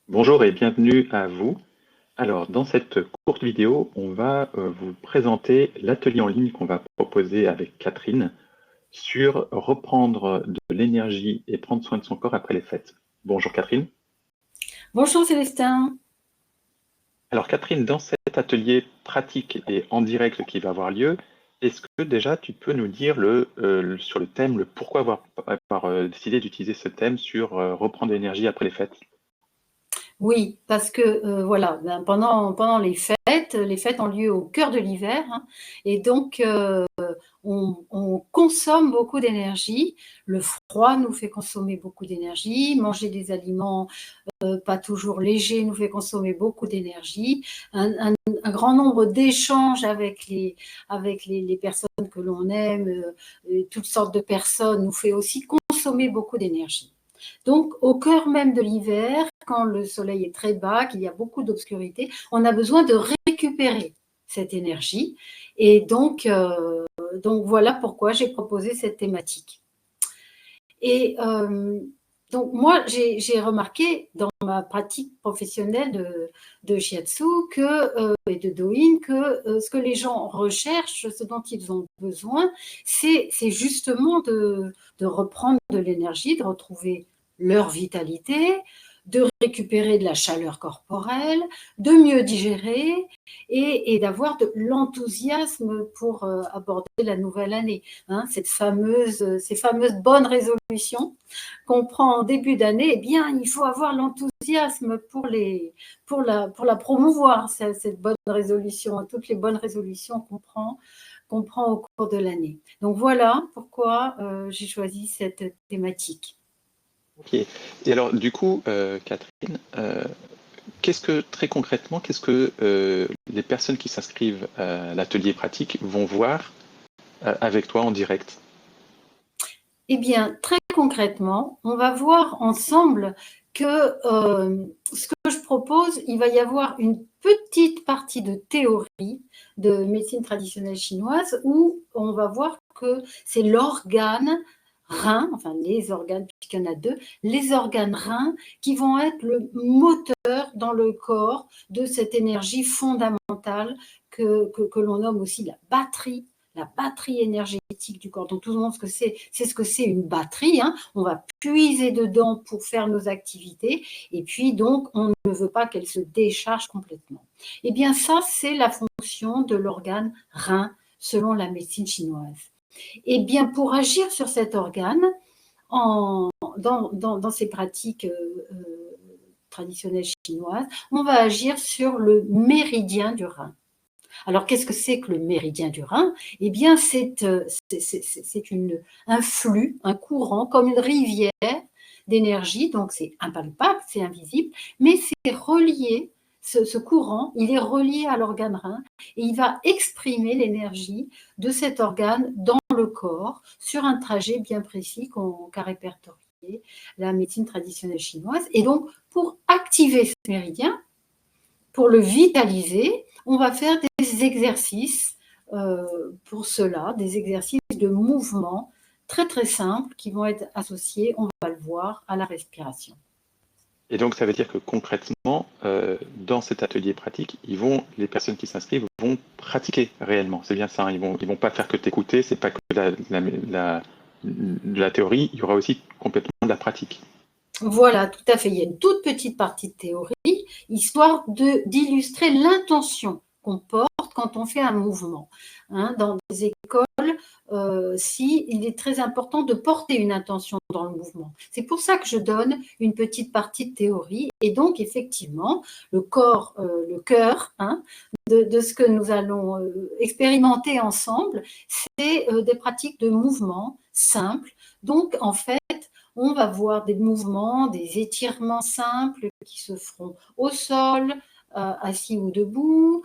Bonjour et bienvenue à vous. Alors, dans cette courte vidéo, on va vous présenter l'atelier en ligne qu'on va proposer avec Catherine sur reprendre de l'énergie et prendre soin de son corps après les fêtes. Bonjour Catherine. Bonjour Célestin. Alors Catherine, dans cet atelier pratique et en direct qui va avoir lieu, est-ce que déjà tu peux nous dire sur le thème, le pourquoi avoir décidé d'utiliser ce thème sur reprendre de l'énergie après les fêtes? Oui, parce que voilà, pendant les fêtes ont lieu au cœur de l'hiver, hein, et donc on consomme beaucoup d'énergie. Le froid nous fait consommer beaucoup d'énergie. Manger des aliments pas toujours légers nous fait consommer beaucoup d'énergie. Un grand nombre d'échanges avec les personnes que l'on aime, toutes sortes de personnes, nous fait aussi consommer beaucoup d'énergie. Donc, au cœur même de l'hiver, quand le soleil est très bas, qu'il y a beaucoup d'obscurité, on a besoin de récupérer cette énergie. Et donc voilà pourquoi j'ai proposé cette thématique. Et donc, moi, j'ai remarqué dans ma pratique professionnelle de shiatsu et de doin que ce que les gens recherchent, ce dont ils ont besoin, c'est justement de reprendre de l'énergie, de retrouver leur vitalité, de récupérer de la chaleur corporelle, de mieux digérer et d'avoir de l'enthousiasme pour aborder la nouvelle année. Hein, ces fameuses bonnes résolutions qu'on prend en début d'année, eh bien, il faut avoir l'enthousiasme pour la promouvoir, cette bonne résolution, toutes les bonnes résolutions qu'on prend au cours de l'année. Donc voilà pourquoi j'ai choisi cette thématique. Ok. Et alors du coup, Catherine, très concrètement, qu'est-ce que les personnes qui s'inscrivent à l'atelier pratique vont voir avec toi en direct? Eh bien, très concrètement, on va voir ensemble que ce que je propose, il va y avoir une petite partie de théorie de médecine traditionnelle chinoise où on va voir que c'est l'organe rein, enfin les organes, puisqu'il y en a deux, les organes reins qui vont être le moteur dans le corps de cette énergie fondamentale que l'on nomme aussi la batterie énergétique du corps. Donc tout le monde c'est ce que c'est une batterie. Hein. On va puiser dedans pour faire nos activités et puis donc on ne veut pas qu'elle se décharge complètement. Eh bien ça, c'est la fonction de l'organe rein selon la médecine chinoise. Eh bien pour agir sur cet organe, dans ces pratiques traditionnelles chinoises, on va agir sur le méridien du rein. Alors, qu'est-ce que c'est que le méridien du Rhin? Eh bien, c'est un flux, un courant, comme une rivière d'énergie. Donc, c'est impalpable, c'est invisible, mais c'est relié. Ce courant, il est relié à l'organe rein et il va exprimer l'énergie de cet organe dans le corps sur un trajet bien précis qu'a répertorié la médecine traditionnelle chinoise. Et donc, pour activer ce méridien, pour le vitaliser, on va faire des exercices pour cela, des exercices de mouvement très très simples qui vont être associés, on va le voir, à la respiration. Et donc ça veut dire que concrètement, dans cet atelier pratique, les personnes qui s'inscrivent vont pratiquer réellement. C'est bien ça, hein. Ils vont pas faire que t'écouter, c'est pas que de la théorie, il y aura aussi complètement de la pratique. Voilà, tout à fait. Il y a une toute petite partie de théorie, histoire d'illustrer l'intention qu'on porte quand on fait un mouvement. Hein, dans des écoles, il est très important de porter une intention dans le mouvement. C'est pour ça que je donne une petite partie de théorie. Et donc, effectivement, le cœur hein, de ce que nous allons expérimenter ensemble, c'est des pratiques de mouvement simples. Donc, en fait, on va voir des mouvements, des étirements simples qui se feront au sol, assis ou debout,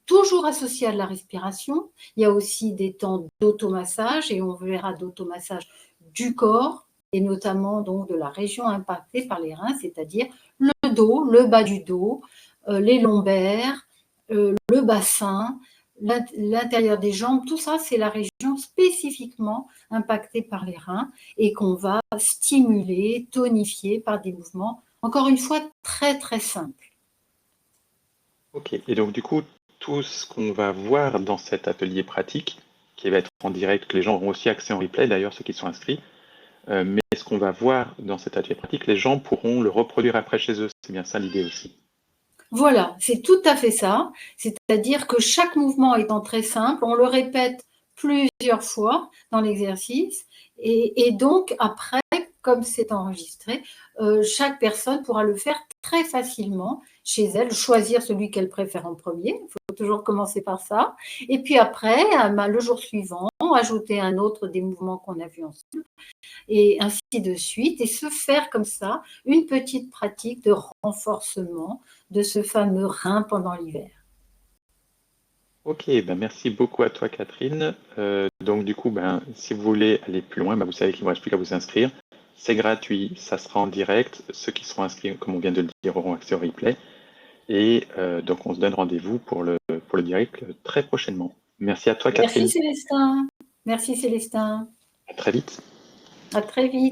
toujours associés à de la respiration. Il y a aussi des temps d'automassage et on verra d'automassage du corps et notamment donc de la région impactée par les reins, c'est-à-dire le dos, le bas du dos, les lombaires, le bassin, l'intérieur des jambes, tout ça, c'est la région spécifiquement impactée par les reins et qu'on va stimuler, tonifier par des mouvements Encore une fois, très très simple. Ok, et donc du coup, tout ce qu'on va voir dans cet atelier pratique, qui va être en direct, que les gens auront aussi accès en replay, d'ailleurs ceux qui sont inscrits, mais ce qu'on va voir dans cet atelier pratique, les gens pourront le reproduire après chez eux. C'est bien ça l'idée aussi. Voilà, c'est tout à fait ça. C'est-à-dire que chaque mouvement étant très simple, on le répète plusieurs fois dans l'exercice et donc après, comme c'est enregistré, chaque personne pourra le faire très facilement chez elle, choisir celui qu'elle préfère en premier. Il faut toujours commencer par ça. Et puis après, le jour suivant, ajouter un autre des mouvements qu'on a vus ensemble et ainsi de suite, et se faire comme ça une petite pratique de renforcement de ce fameux rein pendant l'hiver. Ok, ben merci beaucoup à toi Catherine. Donc du coup, ben, si vous voulez aller plus loin, ben, vous savez qu'il ne vous reste plus qu'à vous inscrire. C'est gratuit, ça sera en direct. Ceux qui seront inscrits, comme on vient de le dire, auront accès au replay. Et donc on se donne rendez-vous pour le direct très prochainement. Merci à toi Merci Catherine. Célestin. Merci Célestin. À très vite. À très vite.